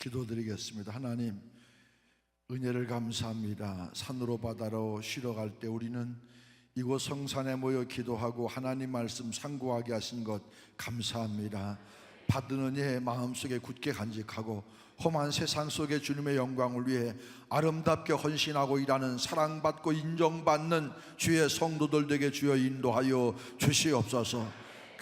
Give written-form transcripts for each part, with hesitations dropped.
기도드리겠습니다. 하나님, 은혜를 감사합니다. 산으로 바다로 쉬러 갈 때 우리는 이곳 성산에 모여 기도하고 하나님 말씀 상고하게 하신 것 감사합니다. 받은 은혜 마음속에 굳게 간직하고 험한 세상 속에 주님의 영광을 위해 아름답게 헌신하고 일하는 사랑받고 인정받는 주의 성도들 되게 주여 인도하여 주시옵소서.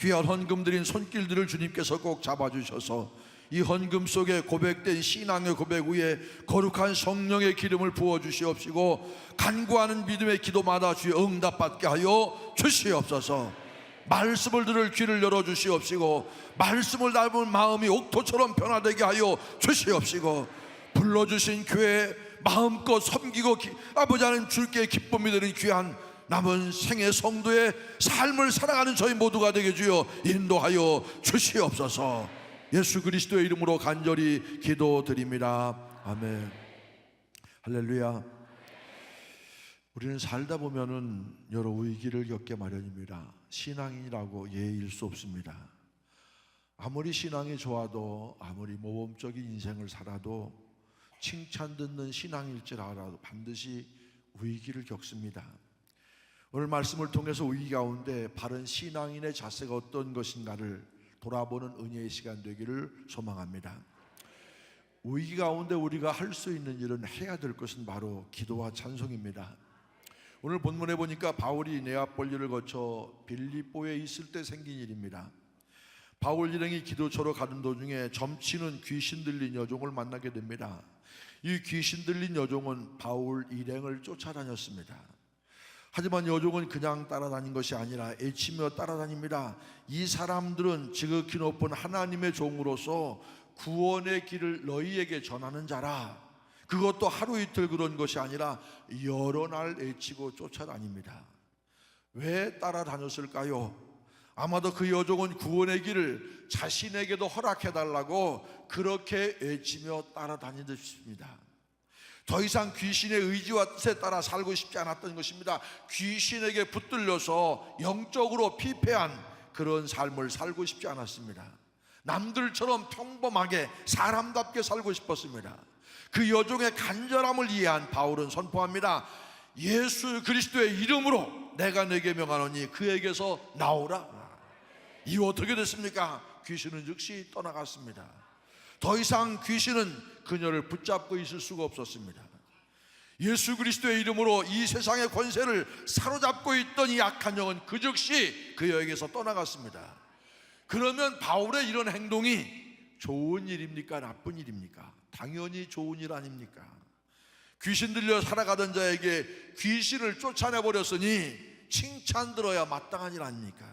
귀한 헌금 드린 손길들을 주님께서 꼭 잡아주셔서 이 헌금 속에 고백된 신앙의 고백 위에 거룩한 성령의 기름을 부어주시옵시고 간구하는 믿음의 기도마다 주의 응답받게 하여 주시옵소서. 말씀을 들을 귀를 열어주시옵시고 말씀을 닮은 마음이 옥토처럼 변화되게 하여 주시옵시고 불러주신 교회 마음껏 섬기고 아버지 하나님 주께 기쁨이 되는 귀한 남은 생애 성도의 삶을 살아가는 저희 모두가 되게 주여 인도하여 주시옵소서. 예수 그리스도의 이름으로 간절히 기도드립니다. 아멘. 할렐루야. 우리는 살다 보면은 여러 위기를 겪게 마련입니다. 신앙인이라고 예의일 수 없습니다. 아무리 신앙이 좋아도 아무리 모범적인 인생을 살아도 칭찬 듣는 신앙일지라도 반드시 위기를 겪습니다. 오늘 말씀을 통해서 위기 가운데 바른 신앙인의 자세가 어떤 것인가를 돌아보는 은혜의 시간 되기를 소망합니다. 위기 가운데 우리가 할 수 있는 일은 해야 될 것은 바로 기도와 찬송입니다. 오늘 본문에 보니까 바울이 네아폴리를 거쳐 빌립보에 있을 때 생긴 일입니다. 바울 일행이 기도처로 가는 도중에 점치는 귀신 들린 여종을 만나게 됩니다. 이 귀신 들린 여종은 바울 일행을 쫓아다녔습니다. 하지만 여종은 그냥 따라다닌 것이 아니라 애치며 따라다닙니다. 이 사람들은 지극히 높은 하나님의 종으로서 구원의 길을 너희에게 전하는 자라. 그것도 하루 이틀 그런 것이 아니라 여러 날 애치고 쫓아다닙니다. 왜 따라다녔을까요? 아마도 그 여종은 구원의 길을 자신에게도 허락해달라고 그렇게 애치며 따라다니듯 싶습니다. 더 이상 귀신의 의지와 뜻에 따라 살고 싶지 않았던 것입니다. 귀신에게 붙들려서 영적으로 피폐한 그런 삶을 살고 싶지 않았습니다. 남들처럼 평범하게 사람답게 살고 싶었습니다. 그 여종의 간절함을 이해한 바울은 선포합니다. 예수 그리스도의 이름으로 내가 내게 명하노니 그에게서 나오라. 이후 어떻게 됐습니까? 귀신은 즉시 떠나갔습니다. 더 이상 귀신은 그녀를 붙잡고 있을 수가 없었습니다. 예수 그리스도의 이름으로 이 세상의 권세를 사로잡고 있던 이 악한 영은 그 즉시 그 여에게서 떠나갔습니다. 그러면 바울의 이런 행동이 좋은 일입니까? 나쁜 일입니까? 당연히 좋은 일 아닙니까? 귀신 들려 살아가던 자에게 귀신을 쫓아내버렸으니 칭찬 들어야 마땅한 일 아닙니까?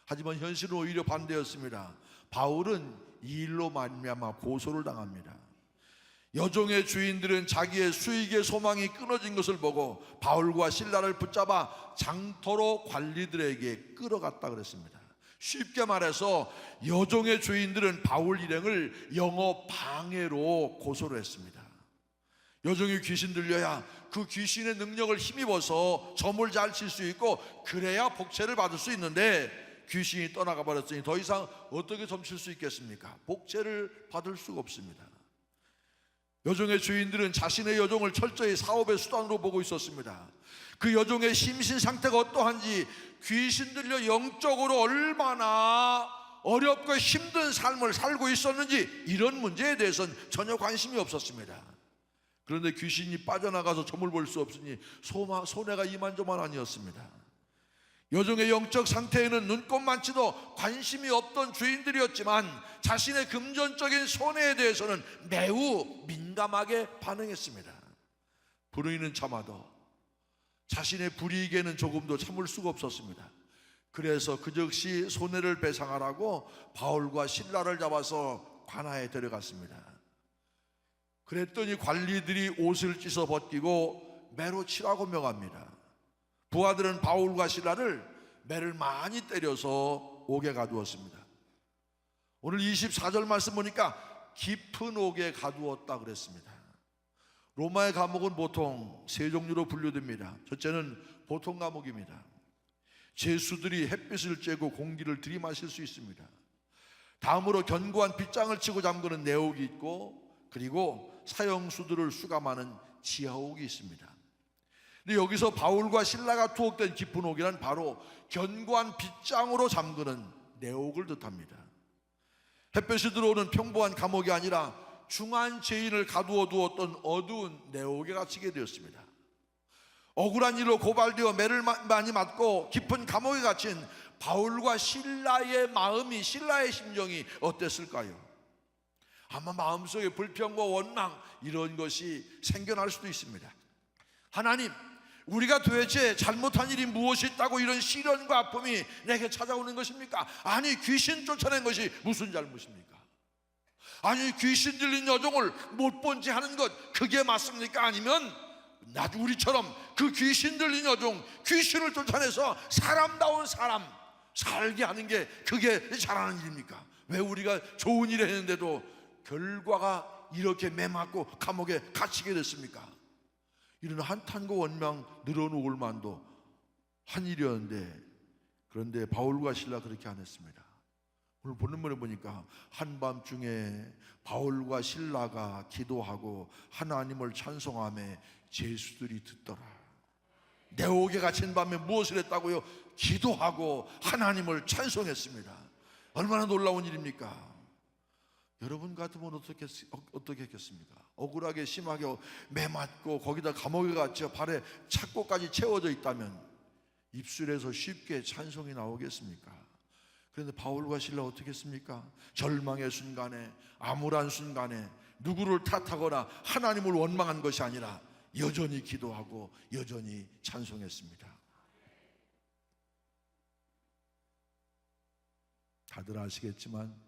하지만 현실은 오히려 반대였습니다. 바울은 이 일로 말미암아 고소를 당합니다. 여종의 주인들은 자기의 수익의 소망이 끊어진 것을 보고 바울과 실라를 붙잡아 장터로 관리들에게 끌어갔다 그랬습니다. 쉽게 말해서 여종의 주인들은 바울 일행을 영업 방해로 고소를 했습니다. 여종이 귀신 들려야 그 귀신의 능력을 힘입어서 점을 잘 칠 수 있고 그래야 복채를 받을 수 있는데 귀신이 떠나가 버렸으니 더 이상 어떻게 점칠 수 있겠습니까? 복채를 받을 수가 없습니다. 여종의 주인들은 자신의 여종을 철저히 사업의 수단으로 보고 있었습니다. 그 여종의 심신 상태가 어떠한지, 귀신 들려 영적으로 얼마나 어렵고 힘든 삶을 살고 있었는지 이런 문제에 대해서는 전혀 관심이 없었습니다. 그런데 귀신이 빠져나가서 점을 볼 수 없으니 손해가 이만저만아니었습니다. 여종의 영적 상태에는 눈꼽만치도 관심이 없던 주인들이었지만 자신의 금전적인 손해에 대해서는 매우 민감하게 반응했습니다. 불의는 참아도 자신의 불이익에는 조금도 참을 수가 없었습니다. 그래서 그 즉시 손해를 배상하라고 바울과 실라를 잡아서 관아에 데려갔습니다. 그랬더니 관리들이 옷을 찢어 벗기고 매로 치라고 명합니다. 부하들은 바울과 실라를 매를 많이 때려서 옥에 가두었습니다. 오늘 24절 말씀 보니까 깊은 옥에 가두었다 그랬습니다. 로마의 감옥은 보통 세 종류로 분류됩니다. 첫째는 보통 감옥입니다. 죄수들이 햇빛을 쬐고 공기를 들이마실 수 있습니다. 다음으로 견고한 빗장을 치고 잠그는 내옥이 있고, 그 그리고 사형수들을 수감하는 지하옥이 있습니다. 근데 여기서 바울과 실라가 투옥된 깊은 옥이란 바로 견고한 빗장으로 잠그는 내옥을 뜻합니다. 햇볕이 들어오는 평범한 감옥이 아니라 중한 죄인을 가두어 두었던 어두운 내옥에 갇히게 되었습니다. 억울한 일로 고발되어 매를 많이 맞고 깊은 감옥에 갇힌 바울과 실라의 마음이, 실라의 심정이 어땠을까요? 아마 마음속에 불평과 원망, 이런 것이 생겨날 수도 있습니다. 하나님, 우리가 도대체 잘못한 일이 무엇이 있다고 이런 시련과 아픔이 내게 찾아오는 것입니까? 아니, 귀신 쫓아낸 것이 무슨 잘못입니까? 아니, 귀신 들린 여종을 못 본 지 하는 것, 그게 맞습니까? 아니면 나도 우리처럼 그 귀신 들린 여종, 귀신을 쫓아내서 사람다운 사람 살게 하는 게 그게 잘하는 일입니까? 왜 우리가 좋은 일을 했는데도 결과가 이렇게 매맞고 감옥에 갇히게 됐습니까? 이런 한탄과 원망 늘어놓을 만도 한 일이었는데, 그런데 바울과 실라 그렇게 안 했습니다. 오늘 본문에 보니까 한밤중에 바울과 실라가 기도하고 하나님을 찬송하며 죄수들이 듣더라. 내옥에 갇힌 밤에 무엇을 했다고요? 기도하고 하나님을 찬송했습니다. 얼마나 놀라운 일입니까? 여러분 같으면 어떻게 했겠습니까? 억울하게 심하게 매맞고 거기다 감옥에 갇혀 발에 착고까지 채워져 있다면 입술에서 쉽게 찬송이 나오겠습니까? 그런데 바울과 실라 어떻게 했습니까? 절망의 순간에, 암울한 순간에 누구를 탓하거나 하나님을 원망한 것이 아니라 여전히 기도하고 여전히 찬송했습니다. 다들 아시겠지만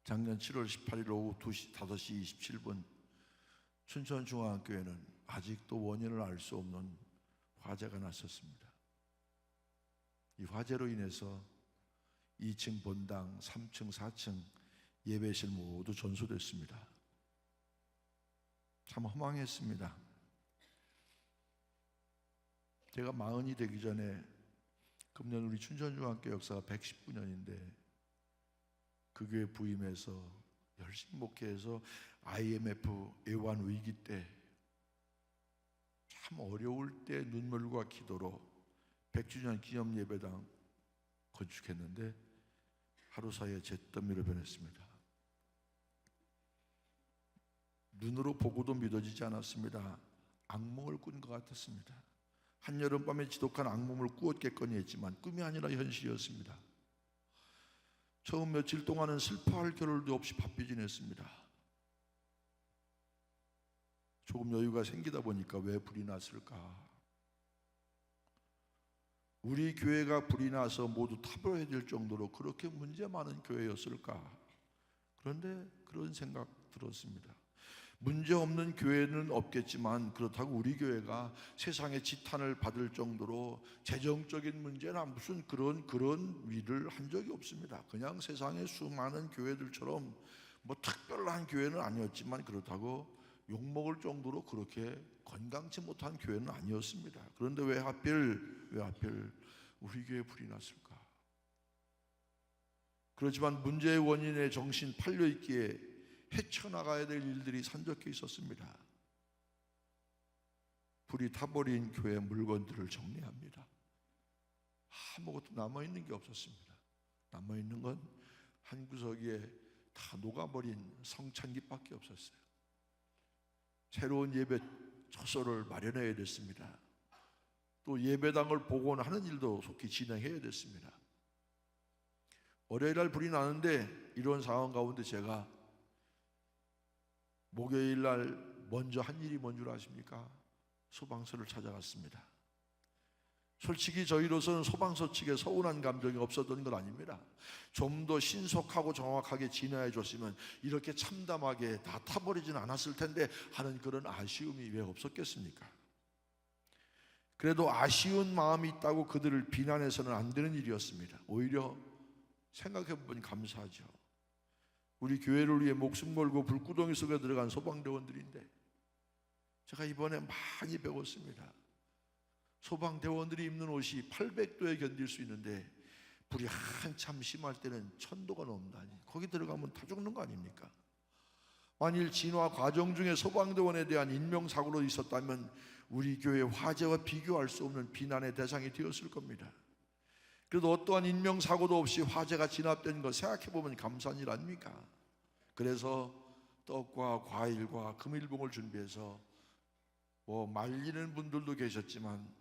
작년 7월 18일 오후 5시 27분 춘천중앙교회는 아직도 원인을 알 수 없는 화재가 났었습니다. 이 화재로 인해서 2층 본당, 3층, 4층 예배실 모두 전소됐습니다. 참 허망했습니다. 제가 40이 되기 전에, 금년 우리 춘천중앙교회 역사가 119년인데 그 교회 부임해서 열심히 목회해서 IMF 애완 위기 때 참 어려울 때 눈물과 기도로 100주년 기념 예배당 건축했는데 하루 사이에 잿더미로 변했습니다. 눈으로 보고도 믿어지지 않았습니다. 악몽을 꾼 것 같았습니다. 한여름밤에 지독한 악몽을 꾸었겠거니 했지만 꿈이 아니라 현실이었습니다. 처음 며칠 동안은 슬퍼할 겨를도 없이 바삐 지냈습니다. 조금 여유가 생기다 보니까 왜 불이 났을까? 우리 교회가 불이 나서 모두 타버려야 될 정도로 그렇게 문제 많은 교회였을까? 그런데 그런 생각 들었습니다. 문제 없는 교회는 없겠지만 그렇다고 우리 교회가 세상의 지탄을 받을 정도로 재정적인 문제나 무슨 그런 일을 한 적이 없습니다. 그냥 세상의 수많은 교회들처럼 뭐 특별한 교회는 아니었지만 그렇다고 욕먹을 정도로 그렇게 건강치 못한 교회는 아니었습니다. 그런데 왜 하필 우리 교회에 불이 났을까? 그렇지만 문제의 원인의 정신 팔려있기에 헤쳐나가야 될 일들이 산적해 있었습니다. 불이 타버린 교회 물건들을 정리합니다. 아무것도 남아있는 게 없었습니다. 남아있는 건 한 구석에 다 녹아버린 성찬깃밖에 없었어요. 새로운 예배 처소를 마련해야 됐습니다. 또 예배당을 복원하는 일도 속히 진행해야 됐습니다. 월요일 날 불이 나는데 이런 상황 가운데 제가 목요일 날 먼저 한 일이 뭔 줄 아십니까? 소방서를 찾아갔습니다. 솔직히 저희로서는 소방서 측에 서운한 감정이 없었던 건 아닙니다. 좀 더 신속하고 정확하게 진행해 줬으면 이렇게 참담하게 다 타버리진 않았을 텐데 하는 그런 아쉬움이 왜 없었겠습니까? 그래도 아쉬운 마음이 있다고 그들을 비난해서는 안 되는 일이었습니다. 오히려 생각해보면 감사하죠. 우리 교회를 위해 목숨 걸고 불구덩이 속에 들어간 소방대원들인데 제가 이번에 많이 배웠습니다. 소방대원들이 입는 옷이 800도에 견딜 수 있는데 불이 한참 심할 때는 1000도가 넘다니 거기 들어가면 다 죽는 거 아닙니까? 만일 진화 과정 중에 소방대원에 대한 인명사고로 있었다면 우리 교회 화재와 비교할 수 없는 비난의 대상이 되었을 겁니다. 그래도 어떠한 인명사고도 없이 화재가 진압된 거 생각해보면 감사한 일 아닙니까? 그래서 떡과 과일과 금일봉을 준비해서 말리는 분들도 계셨지만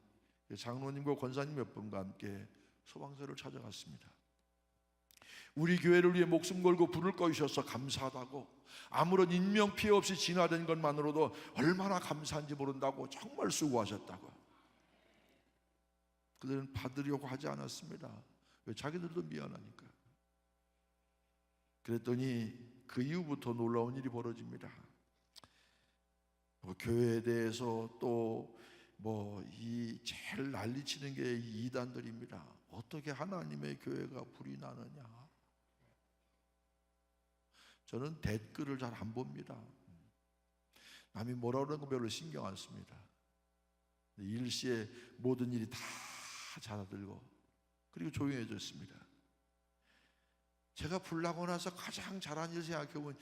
장로님과 권사님 몇 분과 함께 소방서를 찾아갔습니다. 우리 교회를 위해 목숨 걸고 불을 꺼주셔서 감사하다고, 아무런 인명피해 없이 진화된 것만으로도 얼마나 감사한지 모른다고 정말 수고하셨다고. 그들은 받으려고 하지 않았습니다. 왜? 자기들도 미안하니까. 그랬더니 그 이후부터 놀라운 일이 벌어집니다. 교회에 대해서 또 이 제일 난리치는 게 이단들입니다. 어떻게 하나님의 교회가 불이 나느냐. 저는 댓글을 잘 안 봅니다. 남이 뭐라 그러는 거 별로 신경 안 씁니다. 일시에 모든 일이 다 잦아들고 그리고 조용해졌습니다. 제가 불나고 나서 가장 잘한 일 생각해보면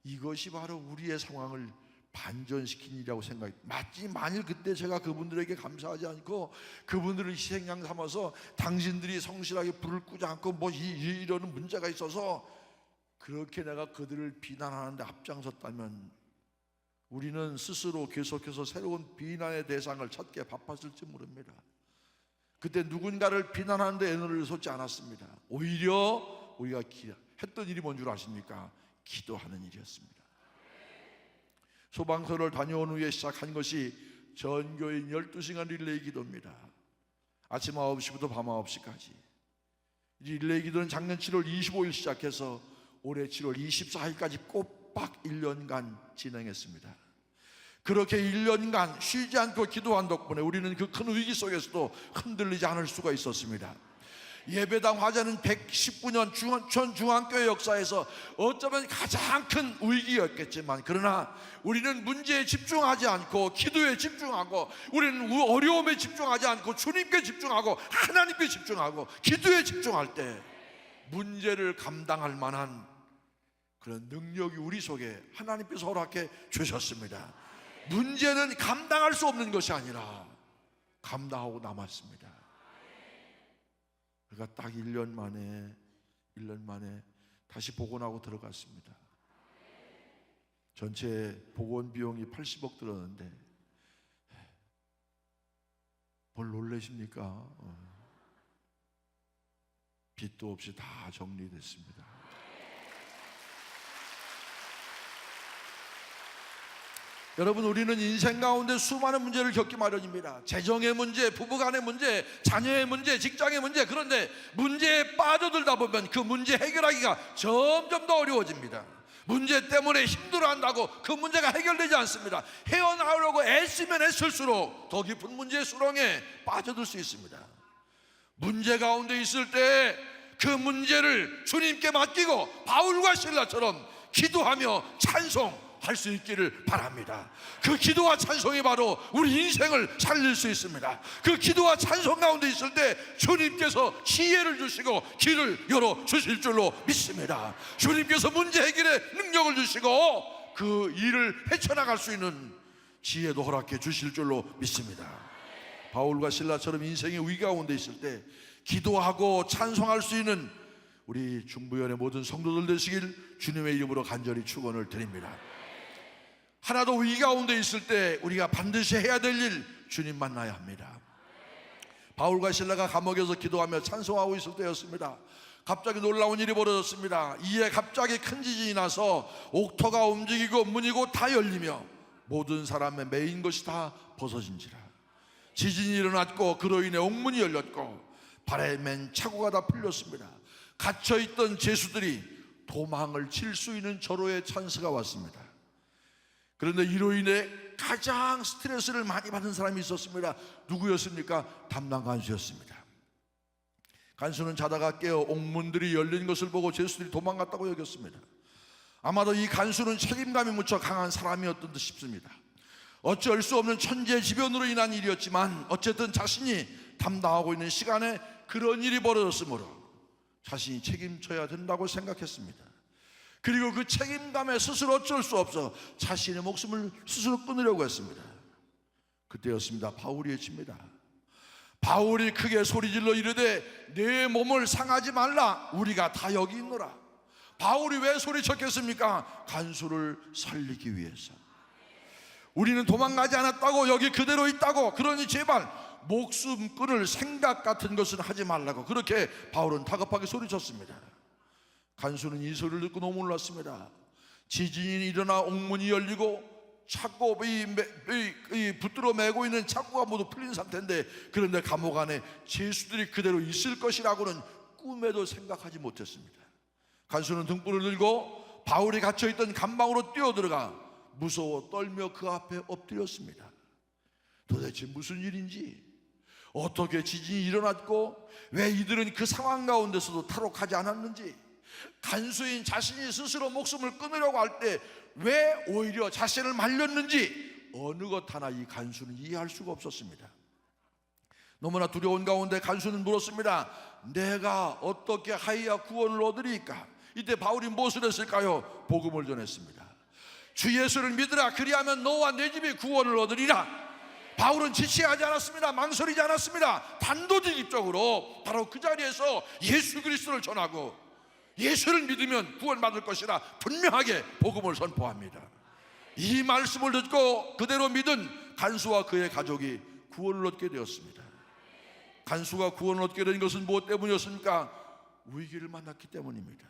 이것이 바로 우리의 상황을 반전시킨 일이라고 생각해요. 마치 만일 그때 제가 그분들에게 감사하지 않고 그분들을 희생양 삼아서 당신들이 성실하게 불을 끄지 않고 이러는 문제가 있어서 그렇게 내가 그들을 비난하는데 앞장섰다면 우리는 스스로 계속해서 새로운 비난의 대상을 찾게 바빴을지 모릅니다. 그때 누군가를 비난하는데 에너지를 쏟지 않았습니다. 오히려 우리가 했던 일이 뭔 줄 아십니까? 기도하는 일이었습니다. 소방서를 다녀온 후에 시작한 것이 전교인 12시간 릴레이 기도입니다. 아침 9시부터 밤 9시까지. 이 릴레이 기도는 작년 7월 25일 시작해서 올해 7월 24일까지 꼬박 1년간 진행했습니다. 그렇게 1년간 쉬지 않고 기도한 덕분에 우리는 그 큰 위기 속에서도 흔들리지 않을 수가 있었습니다. 예배당 화재는 119년 전 중앙교회 역사에서 어쩌면 가장 큰 위기였겠지만, 그러나 우리는 문제에 집중하지 않고 기도에 집중하고, 우리는 어려움에 집중하지 않고 주님께 집중하고 하나님께 집중하고 기도에 집중할 때 문제를 감당할 만한 그런 능력이 우리 속에 하나님께서 허락해 주셨습니다. 문제는 감당할 수 없는 것이 아니라 감당하고 남았습니다. 그러니까 딱 1년 만에 다시 복원하고 들어갔습니다. 전체 복원 비용이 80억 들었는데 뭘 놀라십니까? 빚도 없이 다 정리됐습니다. 여러분, 우리는 인생 가운데 수많은 문제를 겪기 마련입니다. 재정의 문제, 부부간의 문제, 자녀의 문제, 직장의 문제. 그런데 문제에 빠져들다 보면 그 문제 해결하기가 점점 더 어려워집니다. 문제 때문에 힘들어한다고 그 문제가 해결되지 않습니다. 헤어나오려고 애쓰면 애쓸수록 더 깊은 문제의 수렁에 빠져들 수 있습니다. 문제 가운데 있을 때 그 문제를 주님께 맡기고 바울과 실라처럼 기도하며 찬송할 수 있기를 바랍니다. 그 기도와 찬송이 바로 우리 인생을 살릴 수 있습니다. 그 기도와 찬송 가운데 있을 때 주님께서 지혜를 주시고 길을 열어 주실 줄로 믿습니다. 주님께서 문제 해결에 능력을 주시고 그 일을 헤쳐나갈 수 있는 지혜도 허락해 주실 줄로 믿습니다. 바울과 실라처럼 인생의 위기 가운데 있을 때 기도하고 찬송할 수 있는 우리 중부연의 모든 성도들 되시길 주님의 이름으로 간절히 축원을 드립니다. 하나도 위기 가운데 있을 때 우리가 반드시 해야 될 일, 주님 만나야 합니다. 바울과 실라가 감옥에서 기도하며 찬송하고 있을 때였습니다. 갑자기 놀라운 일이 벌어졌습니다. 이에 갑자기 큰 지진이 나서 옥토가 움직이고 문이 곧 다 열리며 모든 사람의 매인 것이 다 벗어진지라. 지진이 일어났고 그로 인해 옥문이 열렸고 발에 맨 차고가 다 풀렸습니다. 갇혀있던 죄수들이 도망을 칠 수 있는 절호의 찬스가 왔습니다. 그런데 이로 인해 가장 스트레스를 많이 받은 사람이 있었습니다. 누구였습니까? 담당 간수였습니다. 간수는 자다가 깨어 옥문들이 열린 것을 보고 죄수들이 도망갔다고 여겼습니다. 아마도 이 간수는 책임감이 무척 강한 사람이었던 듯 싶습니다. 어쩔 수 없는 천재지변으로 인한 일이었지만 어쨌든 자신이 담당하고 있는 시간에 그런 일이 벌어졌으므로 자신이 책임져야 된다고 생각했습니다. 그리고 그 책임감에 스스로 어쩔 수 없어 자신의 목숨을 스스로 끊으려고 했습니다. 그때였습니다. 바울이 외칩니다. 바울이 크게 소리질러 이르되 내 몸을 상하지 말라, 우리가 다 여기 있노라. 바울이 왜 소리쳤겠습니까? 간수를 살리기 위해서. 우리는 도망가지 않았다고, 여기 그대로 있다고. 그러니 제발 목숨 끊을 생각 같은 것은 하지 말라고, 그렇게 바울은 다급하게 소리쳤습니다. 간수는 이 소리를 듣고 너무 놀랐습니다. 지진이 일어나 옥문이 열리고 착고 이 붙들어 매고 있는 착고가 모두 풀린 상태인데, 그런데 감옥 안에 죄수들이 그대로 있을 것이라고는 꿈에도 생각하지 못했습니다. 간수는 등불을 들고 바울이 갇혀있던 감방으로 뛰어들어가 무서워 떨며 그 앞에 엎드렸습니다. 도대체 무슨 일인지, 어떻게 지진이 일어났고 왜 이들은 그 상황 가운데서도 탈옥하지 않았는지, 간수인 자신이 스스로 목숨을 끊으려고 할 때 왜 오히려 자신을 말렸는지 어느 것 하나 이 간수는 이해할 수가 없었습니다. 너무나 두려운 가운데 간수는 물었습니다. 내가 어떻게 하여야 구원을 얻으리까? 이때 바울이 무엇을 했을까요? 복음을 전했습니다. 주 예수를 믿으라, 그리하면 너와 내 집이 구원을 얻으리라. 바울은 지체하지 않았습니다. 망설이지 않았습니다. 단도직입적으로 바로 그 자리에서 예수 그리스도를 전하고 예수를 믿으면 구원받을 것이라 분명하게 복음을 선포합니다. 이 말씀을 듣고 그대로 믿은 간수와 그의 가족이 구원을 얻게 되었습니다. 간수가 구원을 얻게 된 것은 무엇 때문이었습니까? 위기를 만났기 때문입니다.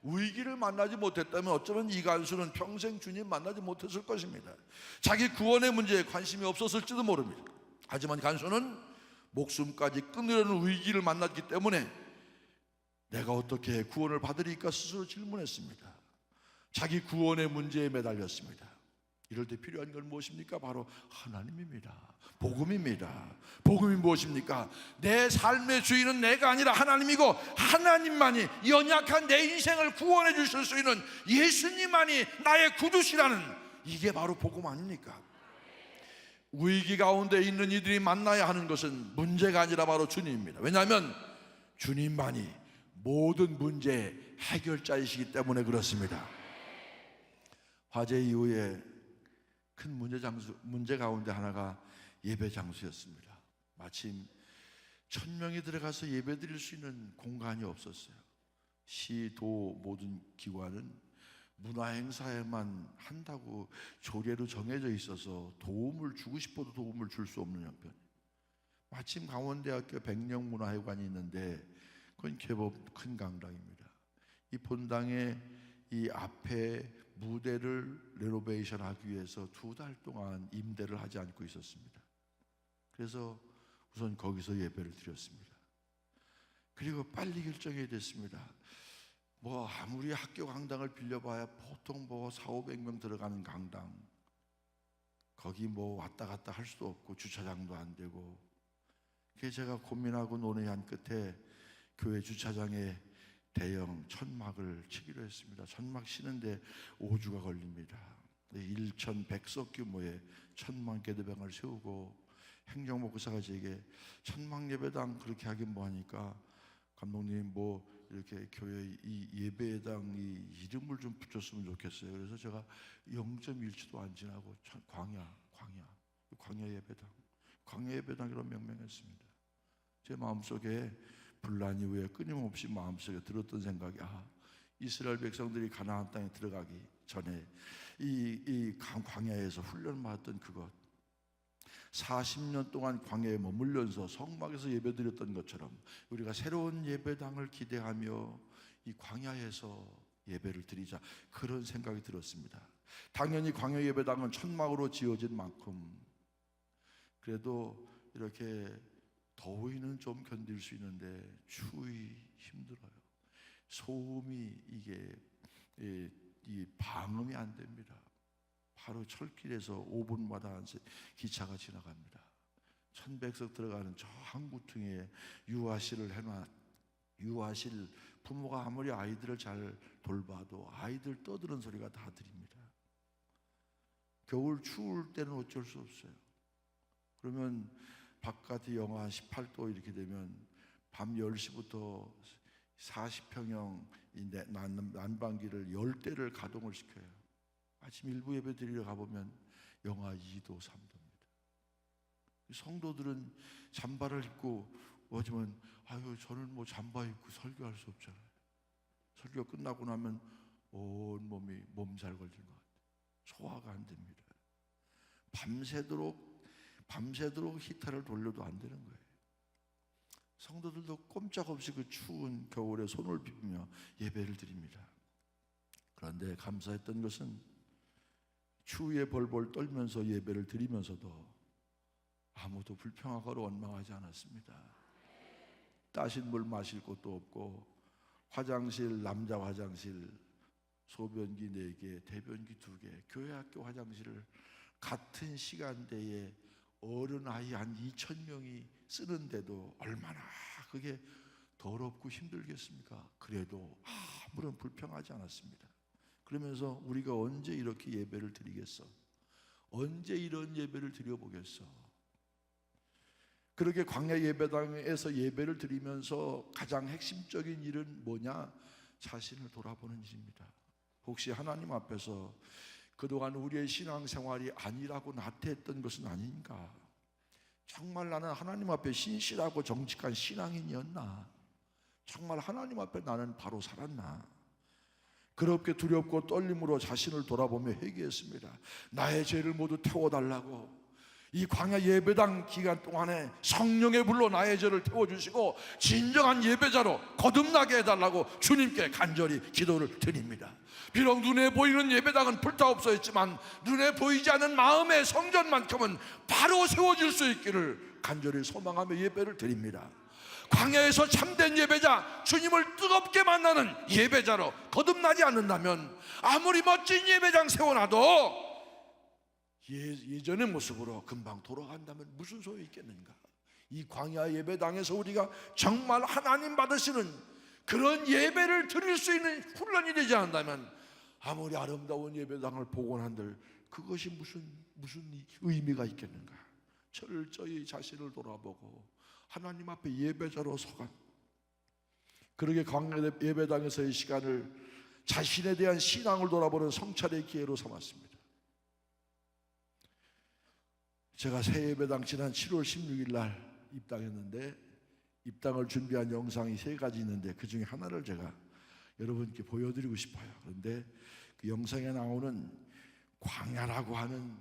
위기를 만나지 못했다면 어쩌면 이 간수는 평생 주님 만나지 못했을 것입니다. 자기 구원의 문제에 관심이 없었을지도 모릅니다. 하지만 간수는 목숨까지 끊으려는 위기를 만났기 때문에 내가 어떻게 구원을 받으리까 스스로 질문했습니다. 자기 구원의 문제에 매달렸습니다. 이럴 때 필요한 건 무엇입니까? 바로 하나님입니다. 복음입니다. 복음이 무엇입니까? 내 삶의 주인은 내가 아니라 하나님이고, 하나님만이 연약한 내 인생을 구원해 주실 수 있는 예수님만이 나의 구주시라는, 이게 바로 복음 아닙니까? 위기 가운데 있는 이들이 만나야 하는 것은 문제가 아니라 바로 주님입니다. 왜냐하면 주님만이 모든 문제의 해결자이시기 때문에 그렇습니다. 화재 이후에 큰 문제 가운데 하나가 예배 장소였습니다. 마침 1000명이 들어가서 예배 드릴 수 있는 공간이 없었어요. 시, 도 모든 기관은 문화행사에만 한다고 조례로 정해져 있어서 도움을 주고 싶어도 도움을 줄 수 없는 형편. 마침 강원대학교 백령문화회관이 있는데 그건 제법 큰 강당입니다. 이 본당에 이 앞에 무대를 레노베이션 하기 위해서 2달 동안 임대를 하지 않고 있었습니다. 그래서 우선 거기서 예배를 드렸습니다. 그리고 빨리 결정이 됐습니다. 아무리 학교 강당을 빌려봐야 보통 400-500명 들어가는 강당, 거기 왔다 갔다 할 수도 없고 주차장도 안 되고, 그래서 제가 고민하고 논의한 끝에 교회 주차장에 대형 천막을 치기로 했습니다. 천막 치는데 5주가 걸립니다. 1100석 규모의 천막 계대병을 세우고, 행정목사가 제게 천막 예배당 그렇게 하긴 뭐하니까 감독님 이렇게 교회 이 예배당 이 이름을 좀 붙였으면 좋겠어요. 그래서 제가 0.1초도 안 지나고 광야 예배당이라고 명명했습니다. 제 마음속에 분란 이후에 끊임없이 마음속에 들었던 생각이, 이스라엘 백성들이 가나안 땅에 들어가기 전에 이 광야에서 훈련받았던 그것, 40년 동안 광야에 머물면서 성막에서 예배드렸던 것처럼 우리가 새로운 예배당을 기대하며 이 광야에서 예배를 드리자, 그런 생각이 들었습니다. 당연히 광야 예배당은 천막으로 지어진 만큼 그래도 이렇게 더위는 좀 견딜 수 있는데 추위 힘들어요. 소음이 이게 방음이 안 됩니다. 바로 철길에서 5분마다 기차가 지나갑니다. 1100석 들어가는 저 항구퉁에 유아실을 유아실, 부모가 아무리 아이들을 잘 돌봐도 아이들 떠드는 소리가 다 들립니다. 겨울 추울 때는 어쩔 수 없어요. 그러면 바깥이 영하 18도 이렇게 되면 밤 10시부터 40평형 난방기를 10대를 가동을 시켜요. 아침 일부 예배 드리러 가보면 영하 2도 3도입니다. 성도들은 잠바를 입고 오지만 아유 저는 뭐 잠바 입고 설교할 수 없잖아요. 설교 끝나고 나면 온 몸이 몸살 걸린 것 같아요. 소화가 안 됩니다. 밤새도록 히터를 돌려도 안 되는 거예요. 성도들도 꼼짝없이 그 추운 겨울에 손을 비비며 예배를 드립니다. 그런데 감사했던 것은 추위에 벌벌 떨면서 예배를 드리면서도 아무도 불평하거나 원망하지 않았습니다. 따신 물 마실 곳도 없고 화장실, 남자 화장실 소변기 4개, 대변기 2개, 교회 학교 화장실을 같은 시간대에 어른 아이 한 2,000명이 쓰는데도 얼마나 그게 더럽고 힘들겠습니까? 그래도 아무런 불평하지 않았습니다. 그러면서 우리가 언제 이렇게 예배를 드리겠어? 언제 이런 예배를 드려보겠어? 그렇게 광야 예배당에서 예배를 드리면서 가장 핵심적인 일은 뭐냐? 자신을 돌아보는 일입니다. 혹시 하나님 앞에서 그동안 우리의 신앙생활이 아니라고 나태했던 것은 아닌가? 정말 나는 하나님 앞에 신실하고 정직한 신앙인이었나? 정말 하나님 앞에 나는 바로 살았나? 그렇게 두렵고 떨림으로 자신을 돌아보며 회개했습니다. 나의 죄를 모두 태워달라고, 이 광야 예배당 기간 동안에 성령의 불로 나의 죄를 태워주시고 진정한 예배자로 거듭나게 해달라고 주님께 간절히 기도를 드립니다. 비록 눈에 보이는 예배당은 불타없어졌지만 눈에 보이지 않는 마음의 성전만큼은 바로 세워질 수 있기를 간절히 소망하며 예배를 드립니다. 광야에서 참된 예배자, 주님을 뜨겁게 만나는 예배자로 거듭나지 않는다면 아무리 멋진 예배장 세워놔도 예전의 모습으로 금방 돌아간다면 무슨 소용이 있겠는가? 이 광야 예배당에서 우리가 정말 하나님 받으시는 그런 예배를 드릴 수 있는 훈련이 되지 않는다면 아무리 아름다운 예배당을 복원한들 그것이 무슨 의미가 있겠는가? 철저히 자신을 돌아보고 하나님 앞에 예배자로 서간, 그러게 광야 예배당에서의 시간을 자신에 대한 신앙을 돌아보는 성찰의 기회로 삼았습니다. 제가 새 예배당 지난 7월 16일 날 입당했는데 입당을 준비한 영상이 3가지 있는데 그 중에 하나를 제가 여러분께 보여드리고 싶어요. 그런데 그 영상에 나오는 광야라고 하는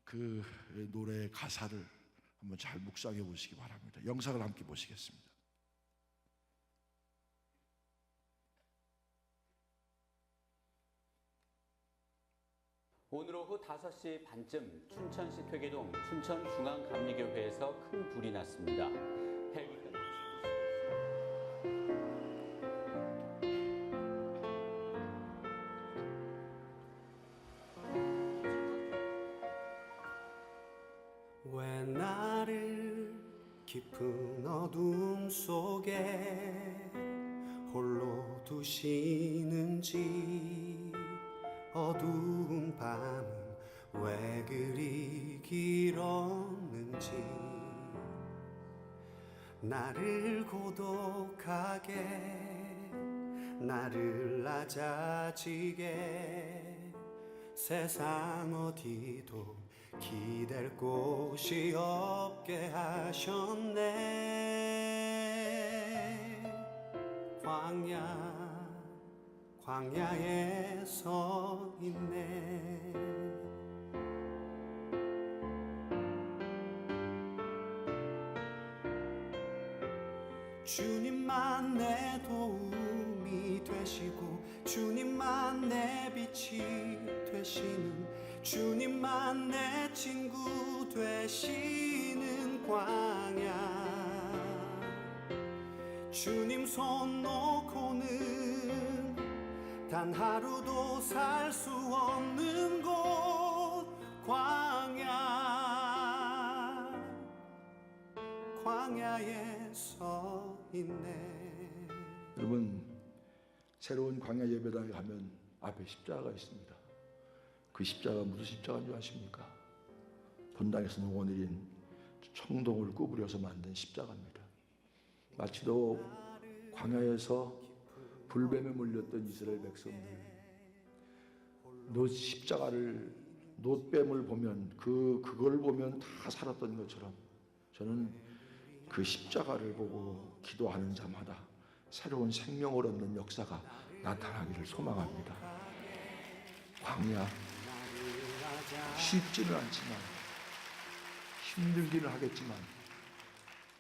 그 노래의 가사를 한번 잘 묵상해 보시기 바랍니다. 영상을 함께 보시겠습니다. 오늘 오후 5시 반쯤 춘천시 퇴계동 춘천중앙감리교회에서 큰 불이 났습니다. 헬기 끝. 왜 나를 깊은 어둠 속에 홀로 두시는지, 어두운 밤은 왜 그리 길었는지, 나를 고독하게, 나를 낮아지게, 세상 어디도 기댈 곳이 없게 하셨네. 광야에 서 있네. 주님만 내 도움이 되시고 주님만 내 빛이 되시는, 주님만 내 친구 되시는 광야. 주님 손 놓고는 단 하루도 살 수 없는 곳, 광야에 서 있네. 여러분, 새로운 광야 예배당에 가면 앞에 십자가가 있습니다. 그 십자가 무슨 십자가인 줄 아십니까? 본당에서 녹아내린 청동을 구부려서 만든 십자가입니다. 마치도 광야에서 불뱀에 물렸던 이스라엘 백성들, 십자가를, 놋뱀을 보면 그걸 보면 다 살았던 것처럼 저는 그 십자가를 보고 기도하는 자마다 새로운 생명을 얻는 역사가 나타나기를 소망합니다. 광야 쉽지는 않지만 힘들기는 하겠지만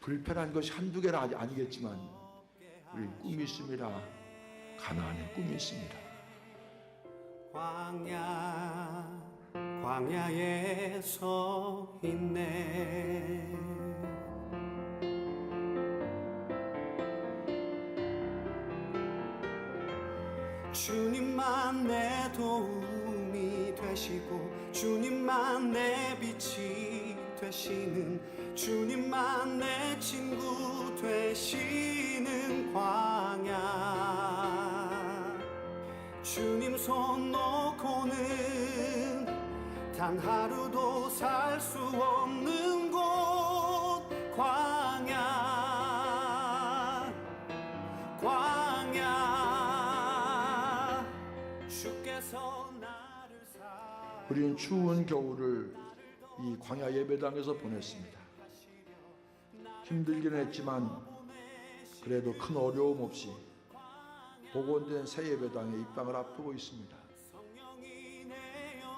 불편한 것이 한두 개는 아니겠지만 우리 꿈이 있습니다. 가나안에 꿈이 있습니다. 광야에 서 있네. 주님만 내 도움이 되시고 주님만 내 빛이 되시는, 주님만 내 친구 되시는 광야. 주님 손 놓고는 단 하루도 살 수 없는 곳, 광야, 광야. 주께서 나를 우리는 추운 겨울을 이 광야 예배당에서 보냈습니다. 힘들긴 했지만 그래도 큰 어려움 없이 복원된 새 예배당에 입당을 앞두고 있습니다.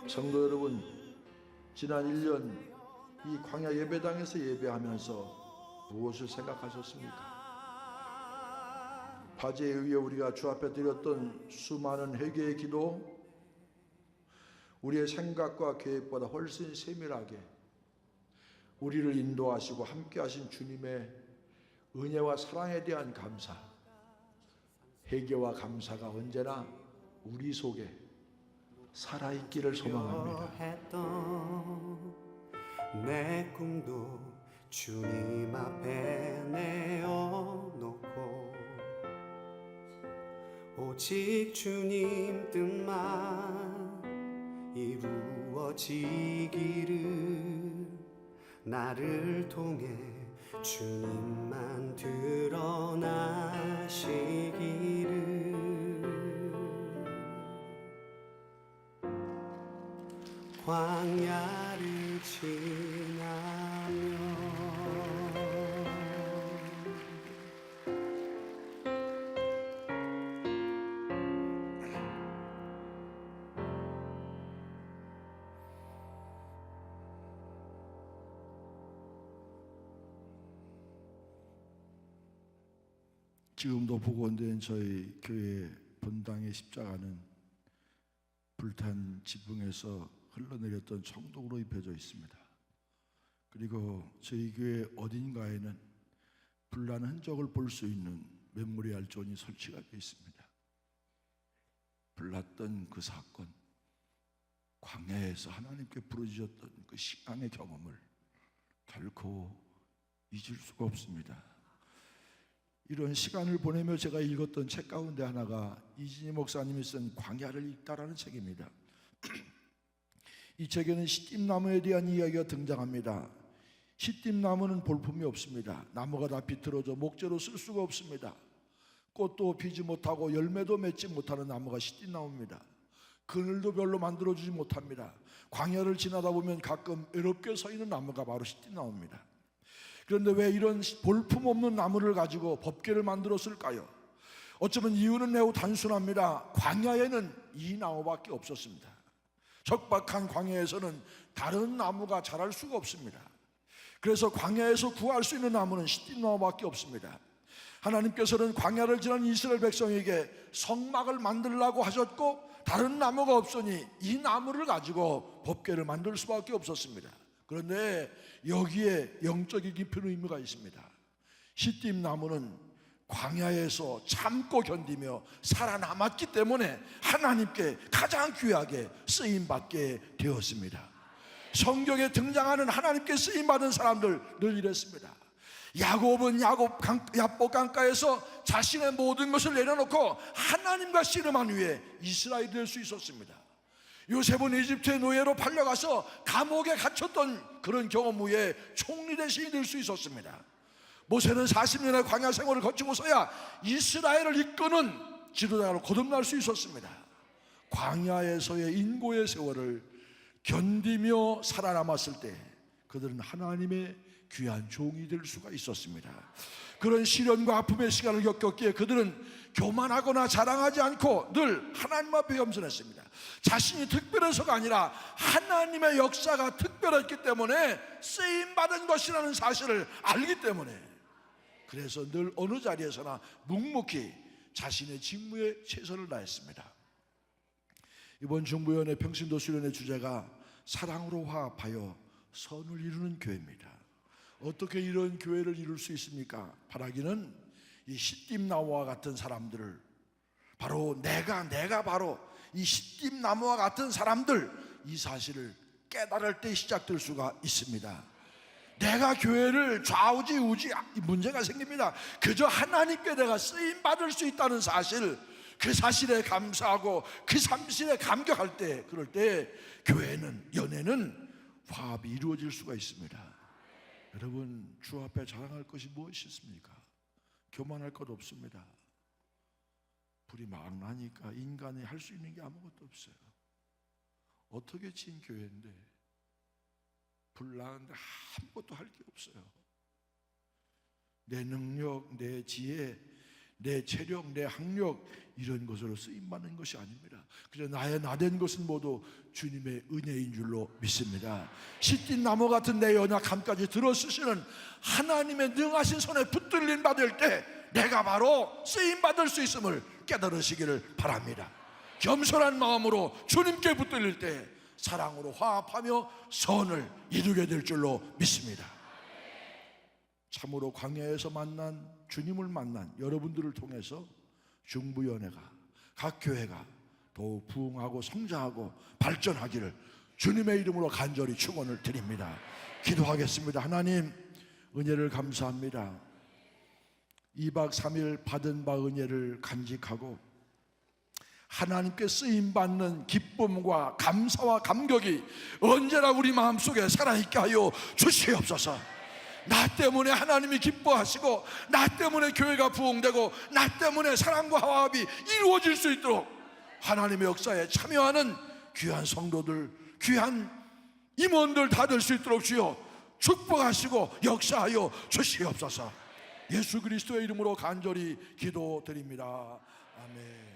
성도 여러분, 지난 1년 이 광야 예배당에서 예배하면서 무엇을 생각하셨습니까? 화제에 의해 우리가 주 앞에 드렸던 수많은 회개의 기도, 우리의 생각과 계획보다 훨씬 세밀하게 우리를 인도하시고 함께하신 주님의 은혜와 사랑에 대한 감사, 회개와 감사가 언제나 우리 속에 살아있기를 소망합니다. 내 꿈도 주님 앞에 내어놓고 오직 주님 뜻만 이루어지기를, 나를 통해 주님만 드러나시기를. 광야를 지나며 지금도 복원된 저희 교회 본당의 십자가는 불탄 지붕에서 흘러내렸던 청동으로 입혀져 있습니다. 그리고 저희 교회 어딘가에는 불난 흔적을 볼 수 있는 메모리얼 존이 설치가 되어 있습니다. 불났던 그 사건, 광야에서 하나님께 부르짖었던 그 신앙의 경험을 결코 잊을 수가 없습니다. 이런 시간을 보내며 제가 읽었던 책 가운데 하나가 이진희 목사님이 쓴 광야를 읽다라는 책입니다. 이 책에는 시띠나무에 대한 이야기가 등장합니다. 시띠나무는 볼품이 없습니다. 나무가 다 비틀어져 목재로 쓸 수가 없습니다. 꽃도 피지 못하고 열매도 맺지 못하는 나무가 시띠나무입니다. 그늘도 별로 만들어주지 못합니다. 광야를 지나다 보면 가끔 외롭게 서 있는 나무가 바로 시띠나무입니다. 그런데 왜 이런 볼품없는 나무를 가지고 법궤를 만들었을까요? 어쩌면 이유는 매우 단순합니다. 광야에는 이 나무밖에 없었습니다. 척박한 광야에서는 다른 나무가 자랄 수가 없습니다. 그래서 광야에서 구할 수 있는 나무는 시띠나무밖에 없습니다. 하나님께서는 광야를 지난 이스라엘 백성에게 성막을 만들라고 하셨고 다른 나무가 없으니 이 나무를 가지고 법궤를 만들 수밖에 없었습니다. 그런데 여기에 영적인 깊은 의미가 있습니다. 시띠 나무는 광야에서 참고 견디며 살아남았기 때문에 하나님께 가장 귀하게 쓰임받게 되었습니다. 성경에 등장하는 하나님께 쓰임받은 사람들 늘 이랬습니다. 야곱은 야복 강가에서 자신의 모든 것을 내려놓고 하나님과 씨름한 후에 이스라엘이 될 수 있었습니다. 요셉은 이집트의 노예로 팔려가서 감옥에 갇혔던 그런 경험 후에 총리 대신이 될 수 있었습니다. 모세는 40년의 광야 생활을 거치고서야 이스라엘을 이끄는 지도자로 거듭날 수 있었습니다. 광야에서의 인고의 세월을 견디며 살아남았을 때 그들은 하나님의 귀한 종이 될 수가 있었습니다. 그런 시련과 아픔의 시간을 겪었기에 그들은 교만하거나 자랑하지 않고 늘 하나님 앞에 겸손했습니다. 자신이 특별해서가 아니라 하나님의 역사가 특별했기 때문에 쓰임받은 것이라는 사실을 알기 때문에, 그래서 늘 어느 자리에서나 묵묵히 자신의 직무에 최선을 다했습니다. 이번 중부위원회 평신도 수련의 주제가 사랑으로 화합하여 선을 이루는 교회입니다. 어떻게 이런 교회를 이룰 수 있습니까? 바라기는 이 시띠나무와 같은 사람들을, 바로 내가 바로 이 시띠나무와 같은 사람들, 이 사실을 깨달을 때 시작될 수가 있습니다. 내가 교회를 좌우지우지 문제가 생깁니다. 그저 하나님께 내가 쓰임받을 수 있다는 사실, 그 사실에 감사하고 그 사실에 감격할 때, 그럴 때 교회는, 연애는 화합이 이루어질 수가 있습니다. 여러분, 주 앞에 자랑할 것이 무엇이 있습니까? 교만할 것 없습니다. 불이 막 나니까 인간이 할 수 있는 게 아무것도 없어요. 어떻게 진 교회인데 불 나는데 아무것도 할 게 없어요. 내 능력, 내 지혜, 내 체력, 내 학력, 이런 것으로 쓰임받는 것이 아닙니다. 그저 나의 나된 것은 모두 주님의 은혜인 줄로 믿습니다. 시띠 나무 같은 내 연약함까지 들어쓰시는 하나님의 능하신 손에 붙들림 받을 때 내가 바로 쓰임받을 수 있음을 깨달으시기를 바랍니다. 겸손한 마음으로 주님께 붙들릴 때 사랑으로 화합하며 선을 이루게 될 줄로 믿습니다. 참으로 광야에서 만난, 주님을 만난 여러분들을 통해서 중부연회가, 각 교회가 더욱 부흥하고 성장하고 발전하기를 주님의 이름으로 간절히 축원을 드립니다. 기도하겠습니다. 하나님, 은혜를 감사합니다. 2박 3일 받은 바 은혜를 간직하고 하나님께 쓰임받는 기쁨과 감사와 감격이 언제나 우리 마음속에 살아있게 하여 주시옵소서. 나 때문에 하나님이 기뻐하시고, 나 때문에 교회가 부흥되고, 나 때문에 사랑과 화합이 이루어질 수 있도록 하나님의 역사에 참여하는 귀한 성도들, 귀한 임원들 다 될 수 있도록 주여 축복하시고 역사하여 주시옵소서. 예수 그리스도의 이름으로 간절히 기도드립니다. 아멘.